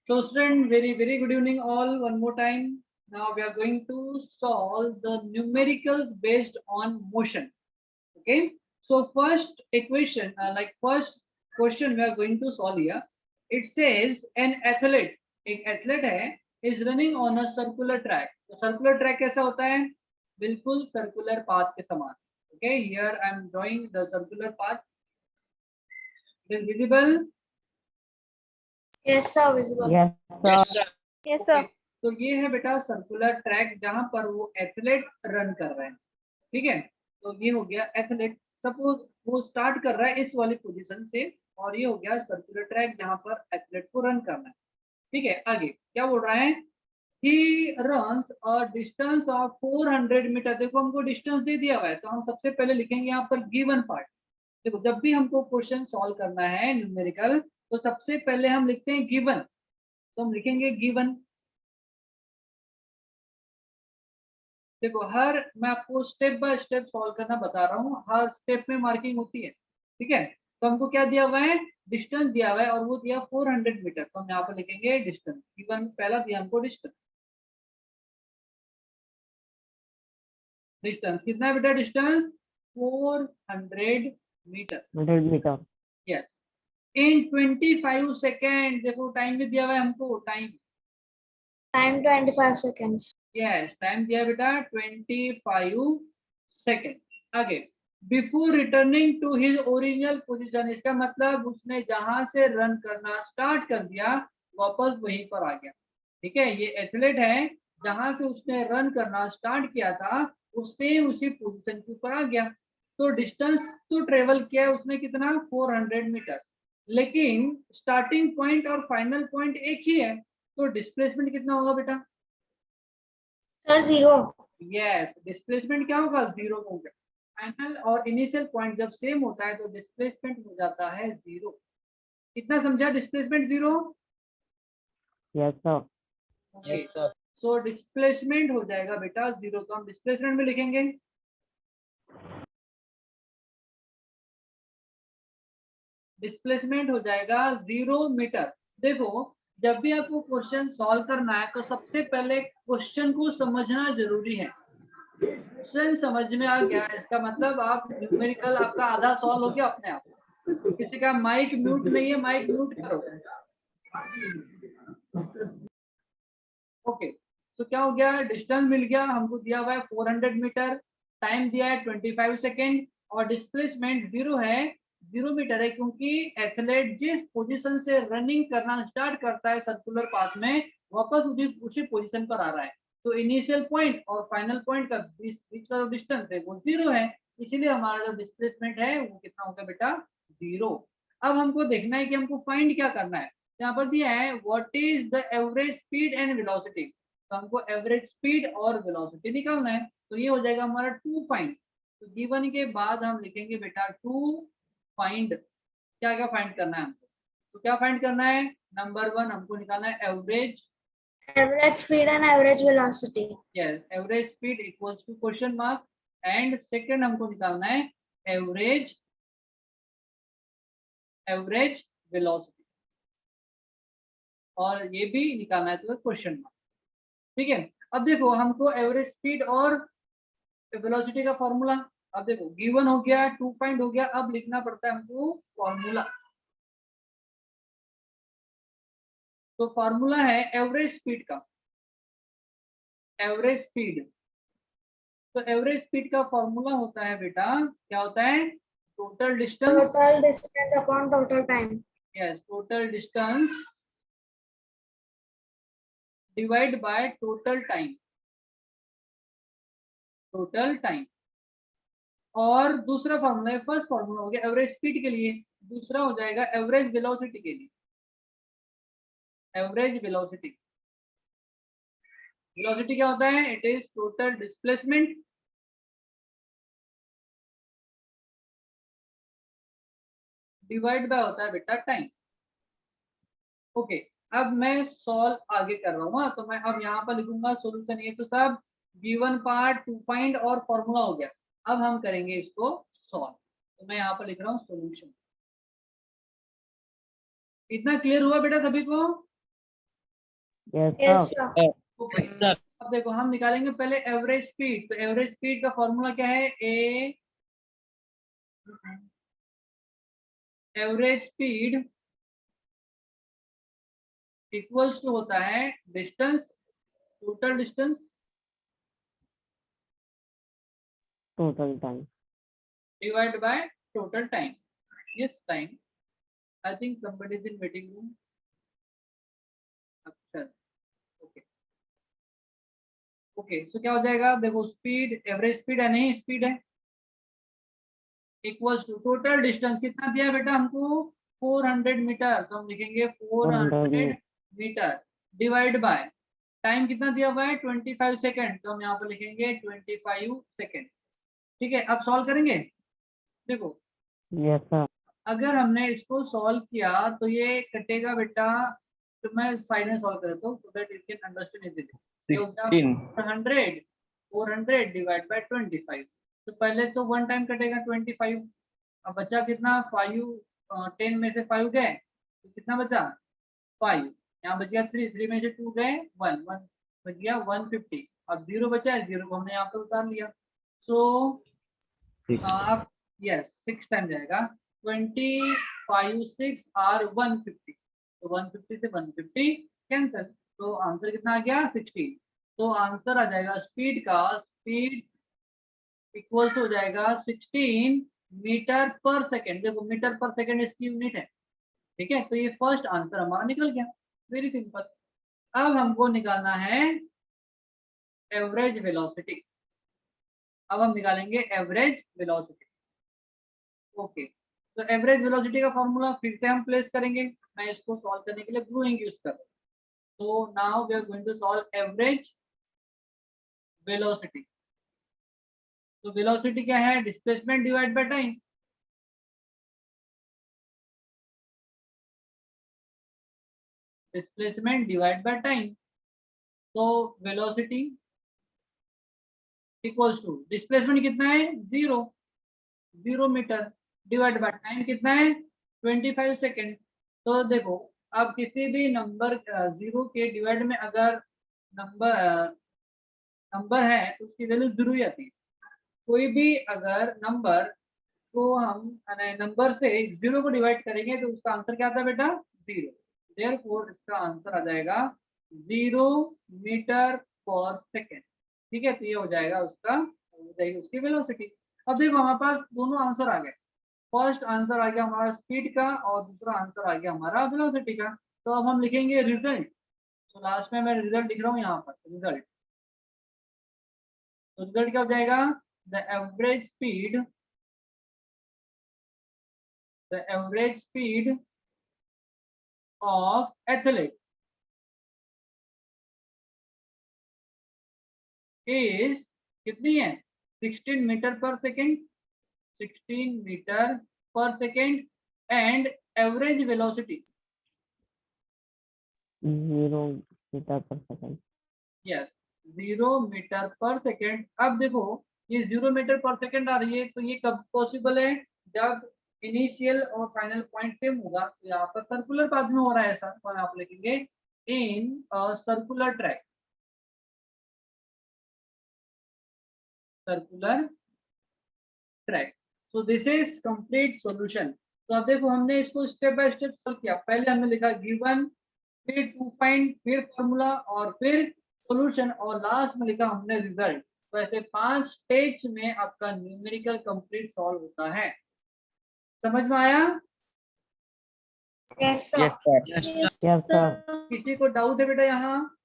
So student, very good evening all one more time. Now we are going to solve the numericals based on motion. Okay. So first equation, first question we are going to solve here. It says an athlete, एक athlete है, is running on a circular track. तो circular track कैसा होता है? बिल्कुल circular path के समान. Okay. Here I am drawing the circular path. It is visible. Yes sir, visible. Yes, sir. Yes sir. Okay, तो ये है बेटा सर्कुलर ट्रैक जहां पर वो एथलेट रन कर रहे हैं. ठीक है, तो ये हो गया एथलेट. सपोज वो स्टार्ट कर रहा है इस वाली पोजीशन से और ये हो गया सर्कुलर ट्रैक जहां पर एथलेट को रन करना है. ठीक है, आगे क्या बोल रहा है? He runs a distance of 400 metre. देखो हमको डिस्टेंस दे दिया हुआ है तो हम सबसे पहले लिखेंगे यहाँ पर गिवन पार्ट. देखो जब भी हमको क्वेश्चन सॉल्व करना है न्यूमेरिकल तो सबसे पहले हम लिखते हैं गिवन. तो हम लिखेंगे गिवन. देखो हर मैं आपको स्टेप बाय स्टेप सॉल्व करना बता रहा हूँ, हर स्टेप में मार्किंग होती है. ठीक है, तो हमको क्या दिया हुआ है? डिस्टेंस दिया हुआ है और वो दिया 400 मीटर. तो हम यहाँ पर लिखेंगे डिस्टेंस. गिवन पहला दिया हमको डिस्टेंस. डिस्टेंस कितना है बेटा? Distance 400 metre. 100 meter. Yes. In 25 second. देखो टाइम भी दिया हुआ है हमको. Time Time 25 seconds. Yes, time दिया बेटा 25 सेकेंड. आगे before returning to his original position. इसका मतलब उसने जहां से रन करना स्टार्ट कर दिया वापस वहीं पर आ गया. ठीक है, ये एथलीट है, जहां से उसने रन करना स्टार्ट किया था उससे उसी पोजीशन के ऊपर आ गया. तो डिस्टेंस तो ट्रेवल किया है उसने कितना? 400 मीटर. लेकिन स्टार्टिंग पॉइंट और फाइनल पॉइंट एक ही है तो डिस्प्लेसमेंट कितना होगा बेटा? Sir, 0. यस, डिस्प्लेसमेंट क्या होगा? 0 होगा. फाइनल और इनिशियल पॉइंट जब सेम होता है तो डिस्प्लेसमेंट हो जाता है 0. कितना समझा? Displacement 0. Yes, sir. Okay, so displacement हो जाएगा बेटा 0. तो हम डिस्प्लेसमेंट में लिखेंगे डिस्प्लेसमेंट हो जाएगा 0 मीटर. देखो जब भी आपको क्वेश्चन सॉल्व करना है तो सबसे पहले क्वेश्चन को समझना जरूरी है. क्वेश्चन समझ में आ गया इसका मतलब आप न्यूमेरिकल आपका आधा सॉल्व हो गया अपने आप. किसी का माइक म्यूट नहीं है, माइक म्यूट करो. ओके, तो क्या हो गया? डिस्टेंस मिल गया हमको, दिया हुआ है 400 मीटर, टाइम दिया है 25 सेकेंड और डिस्प्लेसमेंट 0 है. 0 मीटर है क्योंकि एथलेट जिस पोजीशन से रनिंग करना स्टार्ट करता है सर्कुलर पाथ में वापस उसी पोजीशन पर आ रहा है. तो इनिशियल पॉइंट और फाइनल पॉइंट का बीच का जो डिस्टेंस है वो 0 है. इसीलिए हमारा जो डिस्प्लेसमेंट है वो कितना होगा बेटा? 0. अब हमको देखना है कि हमको फाइंड क्या करना है. यहाँ पर दिया है what is the average speed and velocity. तो हमको एवरेज स्पीड और वेलोसिटी निकालना है. तो ये हो जाएगा हमारा टू फाइंड. तो गिवन के बाद हम लिखेंगे बेटा टू फाइंड. क्या क्या फाइंड करना है हमको? तो क्या फाइंड करना है? नंबर 1 हमको निकालना है average. Average speed and average velocity. Yes, average speed equals to question mark. And second हमको निकालना है एवरेज वेलोसिटी और ये भी निकालना है तो क्वेश्चन मार्क. ठीक है, अब देखो हमको एवरेज स्पीड और वेलोसिटी का फॉर्मूला. अब देखो गिवन हो गया, टू फाइंड हो गया, अब लिखना पड़ता है हमको फॉर्मूला. तो फॉर्मूला है एवरेज स्पीड का. एवरेज स्पीड, तो एवरेज स्पीड का फॉर्मूला होता है बेटा, क्या होता है? Total distance. Total distance upon total time. Yes, total distance divide by total time. Total time. और दूसरा फॉर्मूला है, फर्स्ट फॉर्मूला हो गया एवरेज स्पीड के लिए, दूसरा हो जाएगा एवरेज वेलोसिटी के लिए. एवरेज वेलोसिटी, वेलोसिटी क्या होता है? It is total displacement divide bye होता है बेटा टाइम. ओके, अब मैं सॉल्व आगे कर रहा हूँ. तो मैं अब यहाँ पर लिखूंगा सॉल्यूशन. ये तो सब गिवन पार्ट, टू फाइंड और फॉर्मूला हो गया. अब हम करेंगे इसको सॉल्व. तो मैं यहाँ पर लिख रहा हूँ सॉल्यूशन. इतना क्लियर हुआ बेटा सभी को? Yes, Yes, sir. sir. Okay, अब देखो हम निकालेंगे पहले एवरेज स्पीड। तो एवरेज स्पीड का फॉर्मूला क्या है? एवरेज स्पीड इक्वल्स टू होता है distance, total distance Total time. Divide by total time. Yes time. I think somebody is in waiting room। अच्छा, ओके ओके। सो क्या हो जाएगा? देखो स्पीड, एवरेज स्पीड है, नहीं स्पीड है, इक्वल्स टू टोटल डिस्टेंस। कितना दिया बेटा हमको? 400 मीटर। तो हम लिखेंगे 400 मीटर डिवाइड बाय टाइम। कितना दिया हुआ है? 25 सेकेंड। तो हम यहाँ पर लिखेंगे 25 सेकेंड। ठीक है, अब सॉल्व करेंगे। देखो Yes, sir. अगर हमने इसको सॉल्व किया तो ये कटेगा बेटा। तो मैं साइड में सॉल्व कर देता हूँ so that you can understand easily. ये होगा 400 डिवाइड बाय 25। तो पहले तो वन टाइम कटेगा 25। अब बचा कितना? 5। 10 में से 5 गए तो कितना बचा? 5। यहाँ बच गया 3, 3 में से 2 गए 1, 1 बच गया 150। अब 0 बचा है, 0 को हमने यहाँ पे उतार लिया। सो आप यस 6 टाइम जाएगा। 25 6 आर 150। तो 150 से 150 कैंसिल। तो आंसर कितना आ गया? 16। तो आंसर आ जाएगा स्पीड का, स्पीड इक्वल्स हो जाएगा 16 मीटर पर सेकेंड। देखो मीटर पर सेकेंड इसकी यूनिट है। ठीक है, तो ये फर्स्ट आंसर हमारा निकल गया। Very simple. अब हमको निकालना है एवरेज वेलोसिटी। अब हम निकालेंगे एवरेज वेलोसिटी। ओके, तो एवरेज वेलोसिटी का फॉर्मूला फिर से हम प्लेस करेंगे। मैं इसको सॉल्व करने के लिए ब्लू इंक यूज कर रहा हूँ। तो now we are going to solve average velocity. तो वेलोसिटी क्या है? Displacement divide by time. Displacement divide by time. तो वेलोसिटी इक्वल्स टू डिस्प्लेसमेंट कितना है? 0 मीटर डिवाइड बाय टाइम कितना है? 25 सेकेंड। तो देखो अब किसी भी नंबर 0 के डिवाइड में अगर नंबर है तो उसकी वैल्यू 0 ही आती है। कोई भी अगर नंबर को हम नंबर से 0 को डिवाइड करेंगे तो उसका आंसर क्या आता है बेटा? 0। देयरफॉर इसका आंसर आ जाएगा 0 मीटर पर सेकेंड। ठीक है, तो ये हो जाएगा उसका, हो जाएगी उसकी वेलोसिटी। अब देखो हमारे पास दोनों आंसर आ गए। फर्स्ट आंसर आ गया हमारा स्पीड का और दूसरा आंसर आ गया हमारा वेलोसिटी का। तो अब हम लिखेंगे रिजल्ट। तो लास्ट में मैं रिजल्ट लिख रहा हूँ यहाँ पर, रिजल्ट। तो रिजल्ट क्या हो जाएगा? The average speed of athlete is कितनी है? 16 metre per second. 16 metre per second and average velocity 0 meter per second. Yes 0 metre per second. अब देखो ये 0 मीटर पर सेकेंड आ रही है तो ये कब पॉसिबल है? जब इनिशियल और फाइनल पॉइंट सेम होगा। तो यहाँ पर सर्कुलर पाथ में हो रहा है ऐसा, तो आप लिखेंगे in circular track. Circular track. So this is complete solution. तो अब देखो हमने इसको स्टेप बाय स्टेप सॉल्व किया। पहले हमने लिखा गिवन, फिर टू फाइंड, फिर फॉर्मूला और फिर सॉल्यूशन और लास्ट में लिखा हमने रिजल्ट। तो ऐसे 5 स्टेज में आपका न्यूमेरिकल कंप्लीट सॉल्व होता है। समझ में आया? Yes, sir. Yes, sir. Yes, sir. किसी को डाउट है बेटा यहाँ?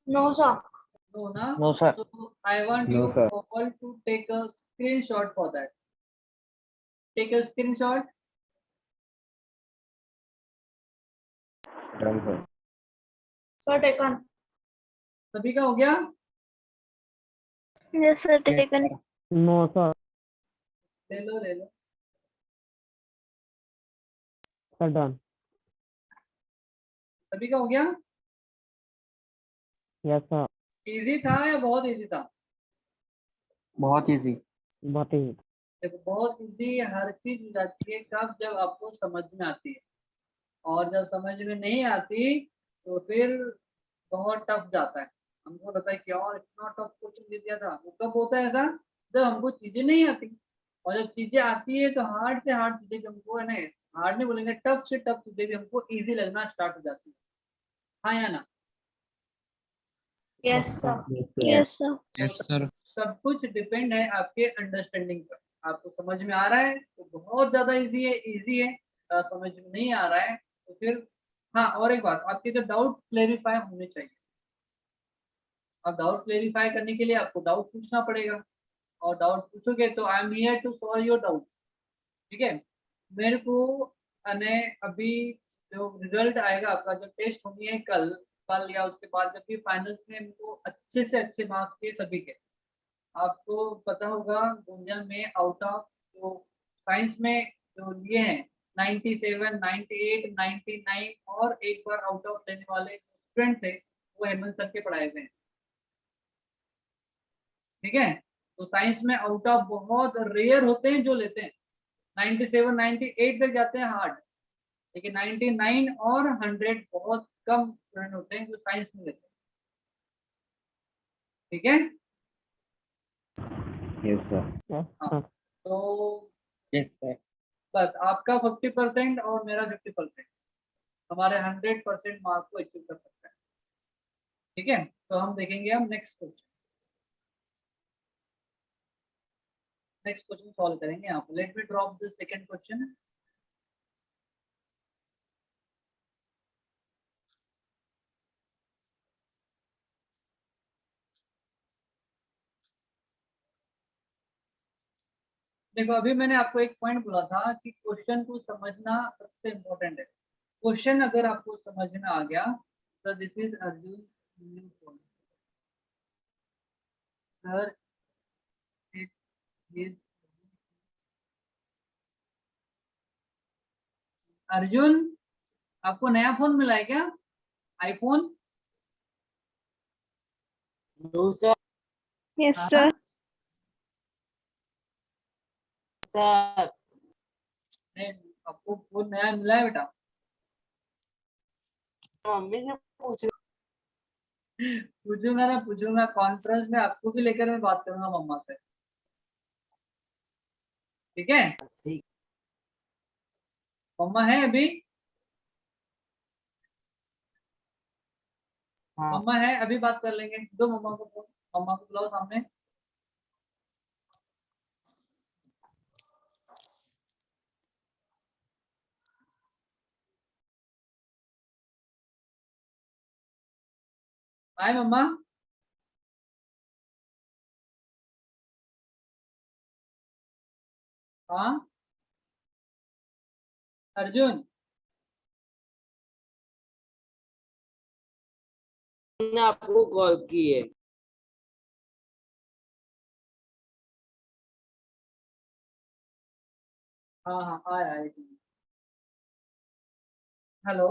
No, sir. नो ना? No, sir. So I want No, you sir. all to take a screenshot for that. Take a screenshot. Done, sir. Sir, taken. सभी का हो गया? Yes, sir, taken. No, sir. ले लो ले लो। Sir, done. सभी का हो गया? Yes, sir. इजी था या बहुत इजी था? बहुत easy. बहुत ही देखो बहुत इजी हर चीज हो जाती है कब? जब आपको समझ में आती है। और जब समझ में नहीं आती तो फिर बहुत टफ जाता है। हमको लगता है क्या और इतना टफ क्वेश्चन दे दिया था। वो कब होता है ऐसा, जब हमको चीजें नहीं आती, और जब चीजें आती है तो हार्ड से हार्ड चीजें भी हमको है ना, हार्ड नहीं बोलेंगे, टफ से टफ चीजें भी हमको इजी लगना स्टार्ट हो जाती है। हाँ या ना? Yes, sir. Yes, Yes, sir. Yes sir. सब कुछ डिपेंड है आपके अंडरस्टैंडिंग पर। आपको समझ में आ रहा है तो बहुत ज्यादा इजी है, इजी है। समझ में नहीं आ रहा है तो फिर, हाँ और एक बात, आपके जो डाउट क्लेरिफाई होने चाहिए। अब डाउट क्लेरिफाई करने के लिए आपको डाउट पूछना पड़ेगा, और डाउट पूछोगे तो I am here to solve your doubt. ठीक है, मेरे को ने अभी जो रिजल्ट आएगा आपका, जो टेस्ट होनी है कल, कल या उसके बाद जब भी फाइनल्स में हमको अच्छे से अच्छे मार्क्स के सभी के। आपको पता होगा दुनिया में आउट ऑफ जो साइंस में जो लिए हैं 97, 98, 99 और एक बार आउट ऑफ लेने वाले स्टूडेंट थे, वो हेमंत सर के पढ़ाए हुए हैं। ठीक है, तो साइंस में आउट ऑफ बहुत रेयर होते हैं जो लेते हैं, 97, 98 तक जाते हैं हार्ड, लेकिन 99 और 100 बहुत कम स्टूडेंट होते हैं जो साइंस में लेते हैं। ठीक है, यस सर। yes, हाँ sir. तो यस सर। बस आपका 50% और मेरा 50%, हमारे 100% मार्क को अचीव कर सकता है। ठीक है, तो हम देखेंगे हम next question, next question solve करेंगे यहाँ पे। Let me drop the second question. देखो अभी मैंने आपको एक पॉइंट बोला था कि क्वेश्चन को समझना सबसे इम्पोर्टेंट है। क्वेश्चन अगर आपको समझ में आ गया तो this is Arjun new point sir, it is Arjun, आपको नया फोन मिला है क्या, आईफोन? No sir. Yes, हाँ sir. सर नहीं, आपको फोन नया मिला है बेटा? मम्मी से पूछ। पूछूंगा ना, पूछूंगा कॉन्फ्रेंस में, आपको भी लेकर मैं बात करूंगा मम्मा से। ठीक है, ठीक। मम्मा है अभी? हाँ। मम्मा है अभी, बात कर लेंगे। दो मम्मा को फोन, मम्मा को बुलाओ सामने। हाय मम्मा। हाँ अर्जुन, मैंने आपको कॉल की है। हाँ हाँ आया, हेलो।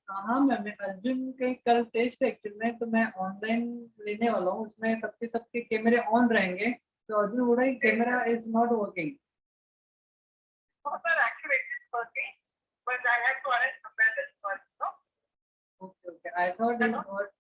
हाँ मैं अर्जुन के कल टेस्ट है एक्चुअल में, तो मैं ऑनलाइन लेने वाला हूँ, उसमें सबके सबके कैमरे ऑन रहेंगे। तो अर्जुन बोल रहा है camera is not working. Okay okay, I thought is not.